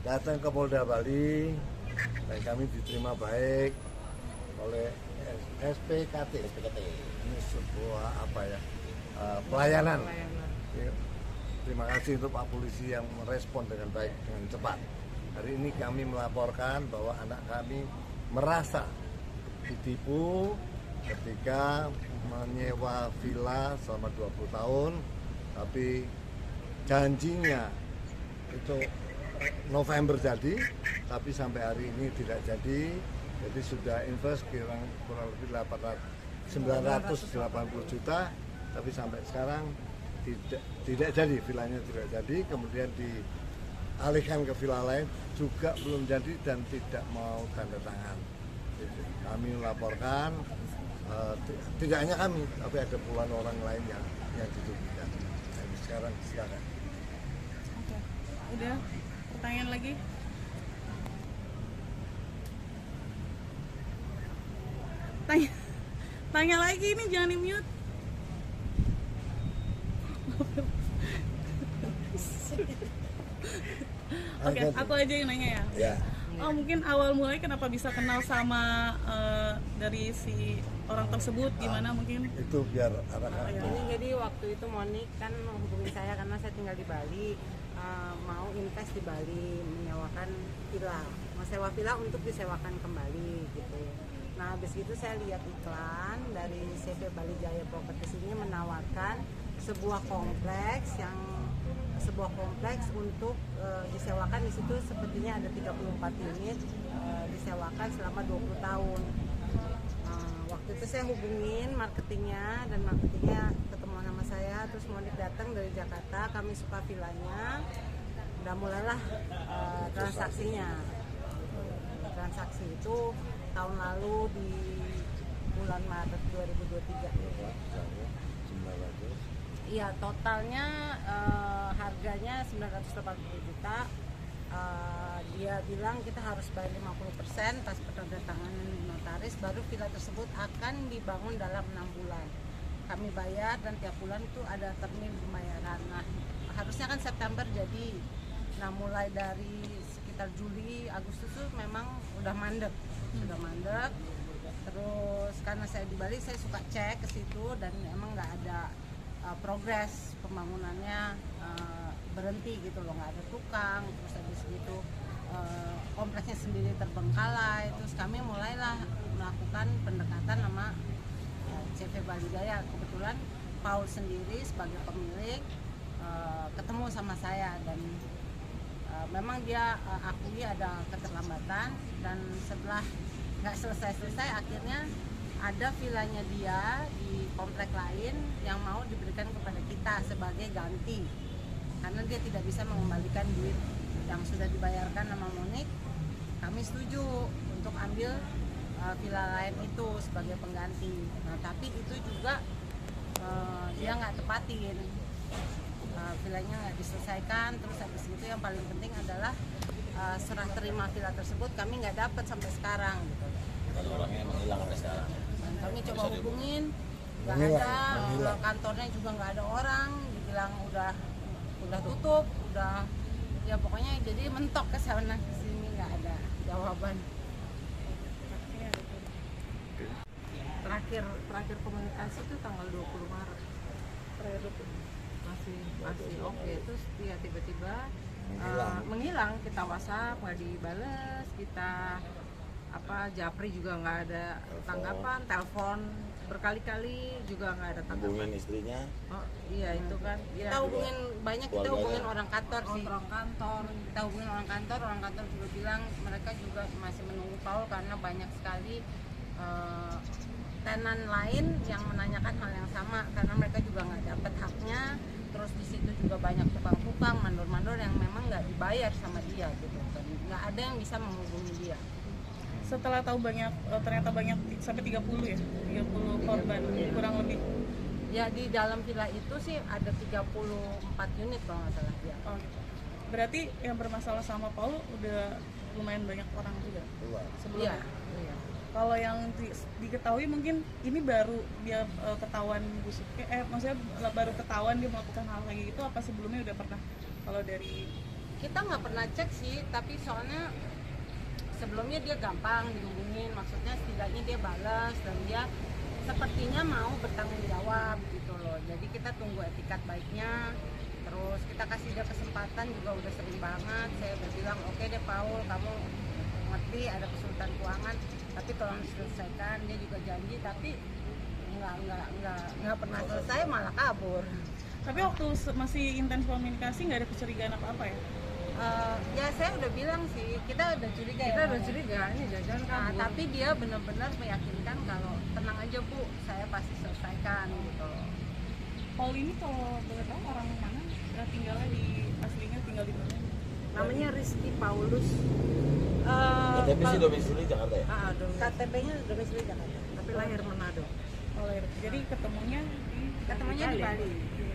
datang ke Polda Bali dan kami diterima baik oleh SPKT. Ini sebuah pelayanan. Ya, terima kasih untuk Pak Polisi yang merespon dengan baik, dengan cepat. Hari ini kami melaporkan bahwa anak kami merasa ditipu ketika menyewa villa selama 20 tahun, tapi janjinya itu November jadi, tapi sampai hari ini tidak jadi. Jadi sudah invest kurang lebih 980 juta, tapi sampai sekarang tidak jadi, villanya tidak jadi. Kemudian dialihkan ke villa lain juga belum jadi dan tidak mau tanda tangan. Jadi, kami melaporkan, tidak hanya kami, tapi ada puluhan orang lain yang dirugikan. Jadi sekarang silakan. Oke, udah pertanyaan lagi? Tanya lagi, ini jangan di-mute. Oke, aku aja yang nanya ya. Ya. Oh, mungkin awal mulai kenapa bisa kenal sama dari si orang tersebut, gimana mungkin? Itu biar anak-anak. Ini jadi waktu itu Monik kan menghubungi saya karena saya tinggal di Bali, mau invest di Bali, menyewakan villa, mau sewa villa untuk disewakan kembali gitu. Nah habis itu saya lihat iklan dari CV Bali Jaya Properties ini menawarkan sebuah kompleks untuk disewakan. Di situ sepertinya ada 34 unit disewakan selama 20 tahun. Waktu itu saya hubungin marketingnya dan marketingnya ketemu sama saya, terus Monik datang dari Jakarta, kami suka villanya, udah mulailah transaksinya. Transaksi itu tahun lalu di bulan Maret 2023. Iya, totalnya harganya 980 juta. Dia bilang kita harus bayar 50% pas penandatanganan notaris, baru villa tersebut akan dibangun dalam 6 bulan. Kami bayar dan tiap bulan itu ada termin pembayaran. Nah, harusnya kan September jadi. Nah, mulai dari sekitar Juli, Agustus itu memang udah mandek. Terus karena saya di Bali, saya suka cek ke situ dan emang nggak ada progres pembangunannya, berhenti gitu loh, nggak ada tukang. Terus habis gitu kompleksnya sendiri terbengkalai. Terus kami mulailah melakukan pendekatan sama CV Bali Jaya. Kebetulan Paul sendiri sebagai pemilik ketemu sama saya dan memang dia akui ada keterlambatan, dan setelah nggak selesai akhirnya ada villanya dia di komplek lain yang mau diberikan kepada kita sebagai ganti karena dia tidak bisa mengembalikan duit yang sudah dibayarkan sama Monik. Kami setuju untuk ambil villa lain itu sebagai pengganti. Nah tapi itu juga dia nggak tepatin, villanya nggak diselesaikan. Terus habis itu yang paling penting adalah serah terima villa tersebut kami nggak dapat sampai sekarang gitu. Kalau orangnya emang hilang sampai sekarang. Kami coba hubungin, nggak ada, kantornya juga nggak ada orang, dibilang udah tutup, udah ya pokoknya jadi mentok ke sana ke sini nggak ada jawaban. Terakhir komunikasi itu tanggal 20 Maret. Masih oke. Terus dia tiba-tiba menghilang, kita WhatsApp nggak dibales, kita Japri juga nggak ada tanggapan, telepon berkali-kali juga nggak ada tanggapan. Hubungin istrinya? Oh iya itu kan. Kita hubungin banyak, kita hubungin orang kantor sih. Kita hubungin orang kantor juga bilang mereka juga masih menunggu Paul karena banyak sekali tenan lain yang menanyakan hal yang sama karena mereka juga nggak dapat haknya. Terus di situ juga banyak tukang-tukang, mandor-mandor yang memang nggak dibayar sama dia gitu. Nggak ada yang bisa menghubungi dia. Setelah tahu ternyata banyak sampai 30 korban kurang lebih. Ya di dalam villa itu sih ada 34 unit kalau nggak salah ya. Oh gitu. Berarti yang bermasalah sama Paul udah lumayan banyak orang juga sebelumnya. Iya. Kalau yang diketahui mungkin ini baru dia ketahuan busuknya, maksudnya baru ketahuan dia melakukan hal kayak gitu, apa sebelumnya udah pernah? Kalau dari kita nggak pernah cek sih, tapi soalnya sebelumnya dia gampang dihubungin, maksudnya setidaknya dia balas dan dia sepertinya mau bertanggung jawab gitu loh. Jadi kita tunggu etikat baiknya, terus kita kasih dia kesempatan juga udah sering banget. Saya udah bilang oke deh Paul, kamu ngerti ada kesulitan keuangan, tapi tolong diselesaikan. Dia juga janji, tapi nggak pernah selesai, malah kabur. Tapi waktu masih intens komunikasi nggak ada kecurigaan apa-apa ya? Ya saya udah bilang sih, kita udah curiga ya. Kita udah curiga ini jajan Nah, kabur. tapi dia benar-benar meyakinkan kalau tenang aja Bu, saya pasti selesaikan gitu loh. Paul ini kalau boleh tahu orang mana? Tinggalnya di aslinya tinggal di mana? Namanya Rizky Paulus. KTP sih domisili Jakarta ya? KTP-nya domisili Jakarta. Tapi lahir Manado. Oh, jadi ketemunya di Ketemunya di Bali. Di